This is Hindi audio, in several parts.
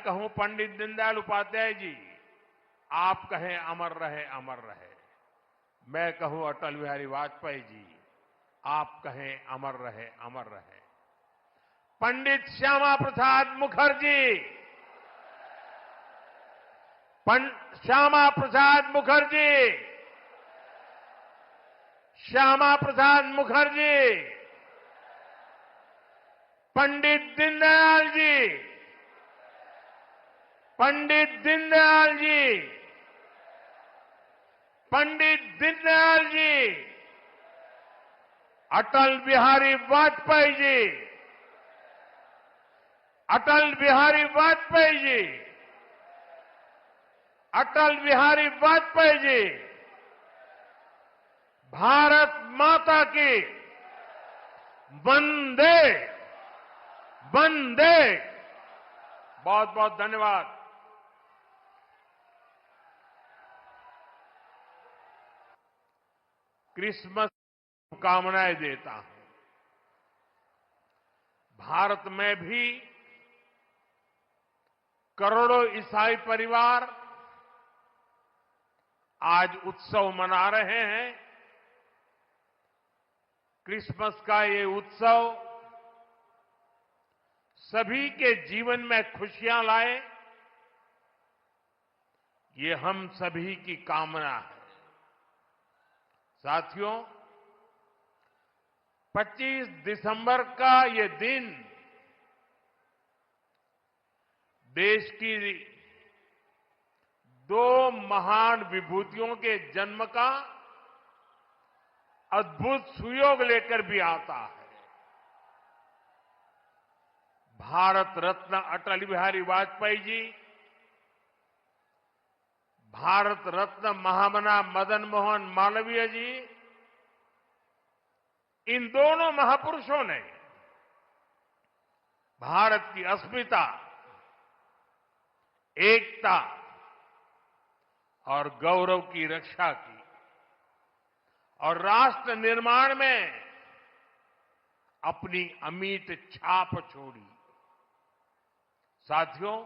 कहूं पंडित दीनदयाल उपाध्याय जी, आप कहें अमर रहे अमर रहे। मैं कहूं अटल बिहारी वाजपेयी जी, आप कहें अमर रहे अमर रहे। पंडित श्यामा प्रसाद मुखर्जी, श्यामा प्रसाद मुखर्जी, श्यामा प्रसाद मुखर्जी, पंडित दीनदयाल जी, पंडित दीनदयाल जी, पंडित दीनदयाल जी, अटल बिहारी वाजपेयी जी, अटल बिहारी वाजपेयी जी, अटल बिहारी वाजपेयी जी, भारत माता की वंदे वंदे। बहुत बहुत धन्यवाद। क्रिसमस की शुभकामनाएं देता हूं। भारत में भी करोड़ों ईसाई परिवार आज उत्सव मना रहे हैं। क्रिसमस का ये उत्सव सभी के जीवन में खुशियां लाए, ये हम सभी की कामना है। साथियों, 25 दिसंबर का ये दिन देश की दो महान विभूतियों के जन्म का अद्भुत सुयोग लेकर भी आता है। भारत रत्न अटल बिहारी वाजपेयी जी, भारत रत्न महामना मदन मोहन मालवीय जी, इन दोनों महापुरुषों ने भारत की अस्मिता, एकता और गौरव की रक्षा की और राष्ट्र निर्माण में अपनी अमिट छाप छोड़ी। साथियों,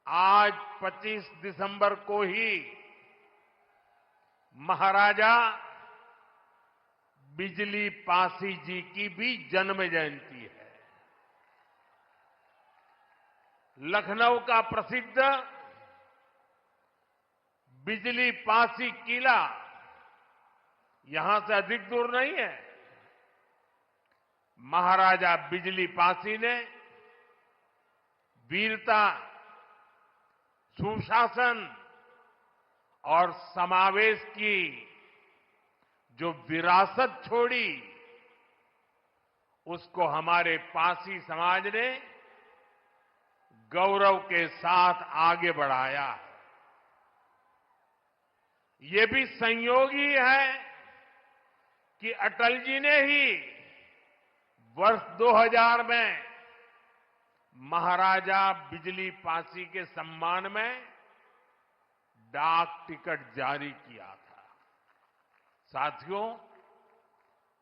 आज 25 दिसंबर को ही महाराजा बिजली पासी जी की भी जन्म जयंती है। लखनऊ का प्रसिद्ध बिजली पासी किला यहां से अधिक दूर नहीं है। महाराजा बिजली पासी ने वीरता, सुशासन और समावेश की जो विरासत छोड़ी, उसको हमारे पासी समाज ने गौरव के साथ आगे बढ़ाया है। ये भी संयोग ही है कि अटल जी ने ही वर्ष 2000 में महाराजा बिजली पासी के सम्मान में डाक टिकट जारी किया था। साथियों,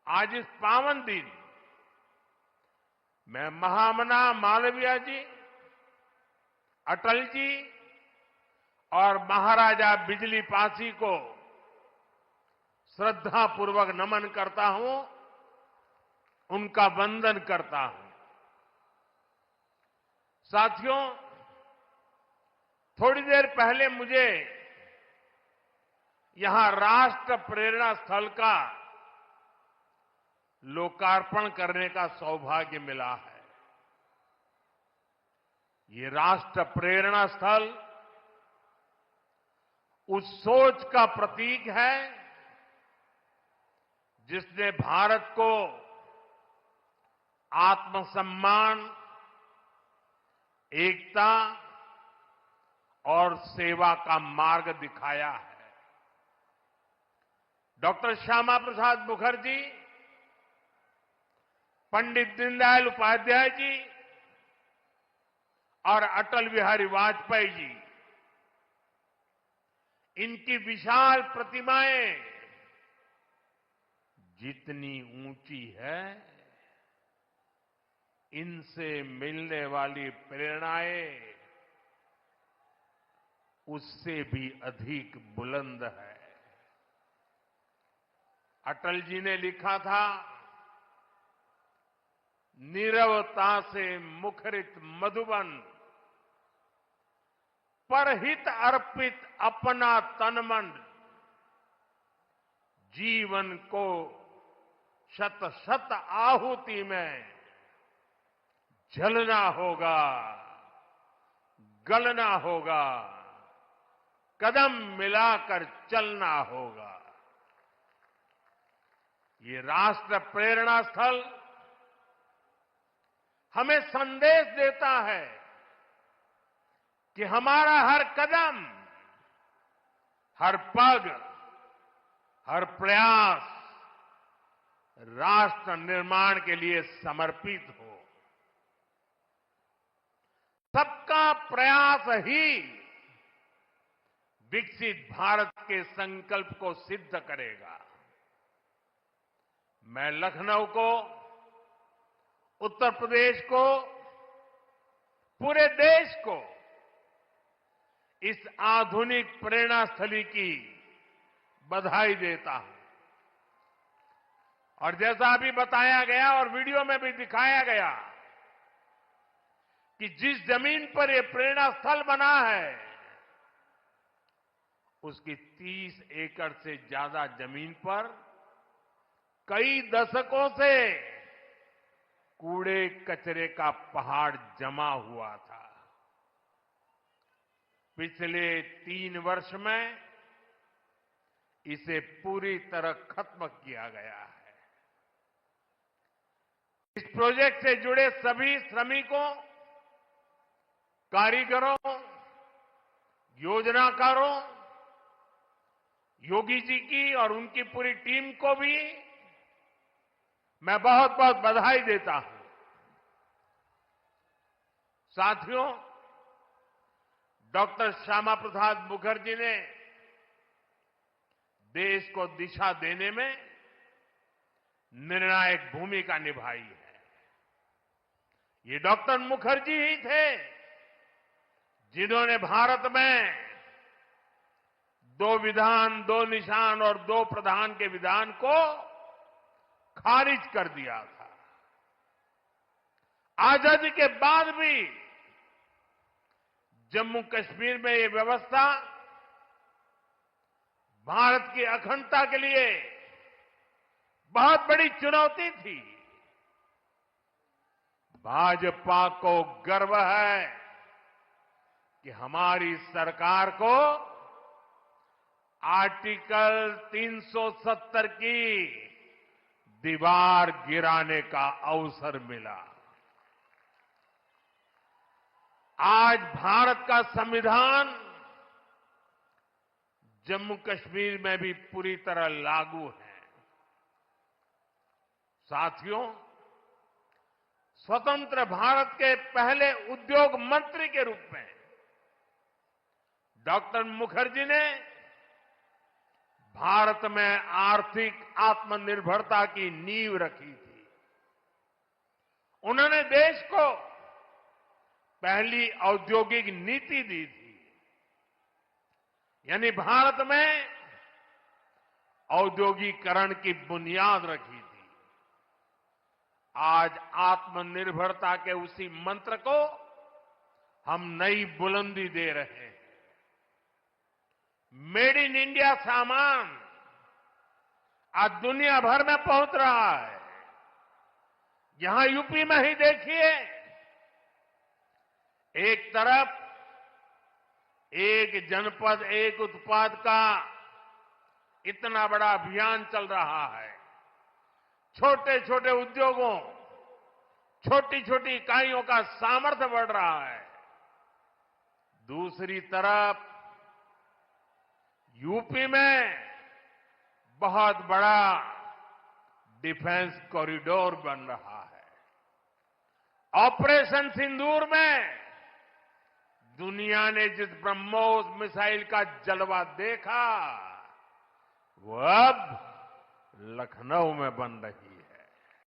आज इस पावन दिन मैं महामना मालवीय जी, अटल जी और महाराजा बिजली पासी को श्रद्धापूर्वक नमन करता हूं, उनका वंदन करता हूं। साथियों, थोड़ी देर पहले मुझे यहां राष्ट्र प्रेरणा स्थल का लोकार्पण करने का सौभाग्य मिला है। ये राष्ट्र प्रेरणा स्थल उस सोच का प्रतीक है जिसने भारत को आत्मसम्मान, एकता और सेवा का मार्ग दिखाया है। डॉक्टर श्यामा प्रसाद मुखर्जी, पंडित दीनदयाल उपाध्याय जी और अटल बिहारी वाजपेयी जी, इनकी विशाल प्रतिमाएं जितनी ऊंची है, इनसे मिलने वाली प्रेरणाएं उससे भी अधिक बुलंद है। अटल जी ने लिखा था, नीरवता से मुखरित मधुबन, परहित अर्पित अपना तन मन, जीवन को शत शत आहुति में जलना होगा, गलना होगा, कदम मिलाकर चलना होगा। ये राष्ट्र प्रेरणा स्थल हमें संदेश देता है कि हमारा हर कदम, हर पग, हर प्रयास राष्ट्र निर्माण के लिए समर्पित हो। सबका प्रयास ही विकसित भारत के संकल्प को सिद्ध करेगा। मैं लखनऊ को, उत्तर प्रदेश को, पूरे देश को इस आधुनिक प्रेरणा स्थली की बधाई देता हूं। और जैसा अभी बताया गया और वीडियो में भी दिखाया गया कि जिस जमीन पर यह प्रेरणा स्थल बना है, उसकी 30 एकड़ से ज्यादा जमीन पर कई दशकों से कूड़े कचरे का पहाड़ जमा हुआ था। पिछले 3 वर्ष में इसे पूरी तरह खत्म किया गया है। इस प्रोजेक्ट से जुड़े सभी श्रमिकों, कारीगरों, योजनाकारों, योगी जी की और उनकी पूरी टीम को भी मैं बहुत बहुत बधाई देता हूं। साथियों, डॉक्टर श्यामा प्रसाद मुखर्जी ने देश को दिशा देने में निर्णायक भूमिका निभाई है। ये डॉक्टर मुखर्जी ही थे जिन्होंने भारत में 2 विधान, 2 निशान और 2 प्रधान के विधान को खारिज कर दिया था। आजादी के बाद भी जम्मू कश्मीर में ये व्यवस्था भारत की अखंडता के लिए बहुत बड़ी चुनौती थी। भाजपा को गर्व है कि हमारी सरकार को आर्टिकल 370 की दीवार गिराने का अवसर मिला। आज भारत का संविधान जम्मू कश्मीर में भी पूरी तरह लागू है। साथियों, स्वतंत्र भारत के पहले उद्योग मंत्री के रूप में डॉक्टर मुखर्जी ने भारत में आर्थिक आत्मनिर्भरता की नींव रखी थी। उन्होंने देश को पहली औद्योगिक नीति दी थी, यानी भारत में औद्योगिकरण की बुनियाद रखी थी। आज आत्मनिर्भरता के उसी मंत्र को हम नई बुलंदी दे रहे हैं। मेड इन इंडिया सामान आज दुनिया भर में पहुंच रहा है। यहां यूपी में ही देखिए, एक तरफ एक जनपद एक उत्पाद का इतना बड़ा अभियान चल रहा है। छोटे छोटे उद्योगों, छोटी छोटी इकाइयों का सामर्थ्य बढ़ रहा है। दूसरी तरफ यूपी में बहुत बड़ा डिफेंस कॉरिडोर बन रहा है। ऑपरेशन सिंदूर में दुनिया ने जिस ब्रह्मोस मिसाइल का जलवा देखा, वो अब लखनऊ में बन रही है।